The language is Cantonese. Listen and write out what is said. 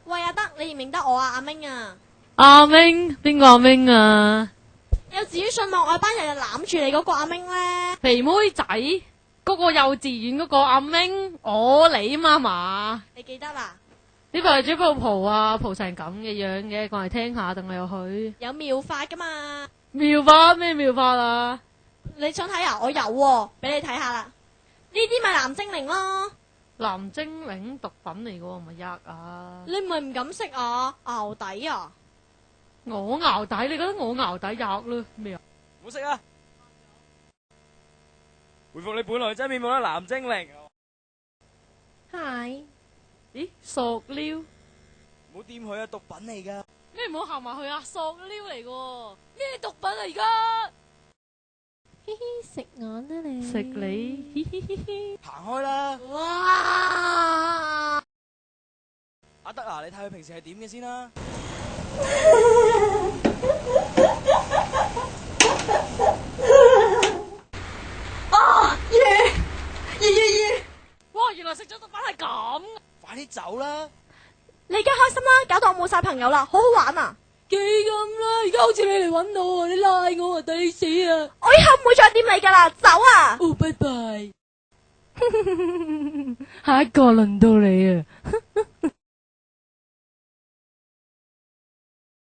喂，阿德，你認唔認得我啊？阿明啊，阿明？邊個阿明啊？幼稚園信望愛班日日攬住你嗰個阿明咧。肥妹仔，嗰個幼稚園嗰個阿明，你媽嘛？你記得啦？呢個係主播蒲啊，蒲成咁嘅樣嘅，過嚟聽下等我又去。有妙法噶嘛？妙法咩妙法啊？你想睇啊？我有喎，俾你睇下啦。呢啲咪藍精靈咯。藍精靈毒品嚟嘅喎，唔係藥啊！你唔係唔敢食啊？淆底啊？我淆底，你覺得我淆底藥啦咩啊？唔好食啊！回復你本來真面目啦，藍精靈。係。咦，塑料？唔好掂佢啊，毒品嚟噶。咩唔好行埋去啊？塑料嚟嘅，咩毒品啊而家？嘻嘻，食我啦你。食你，嘻嘻嘻嘻。行開啦！哇！阿德啊，你睇佢平時係點嘅先啦。啊！耶！哇，原來食咗毒品係咁。快啲走啦！你而家開心啦，搞到我冇晒朋友啦，好好玩啊！幾咁啦，而家好似你嚟搵我啊，你拉我啊，抵死啊！我以後唔會再掂你噶啦，走啊！哦，拜拜。下一個輪到你啊！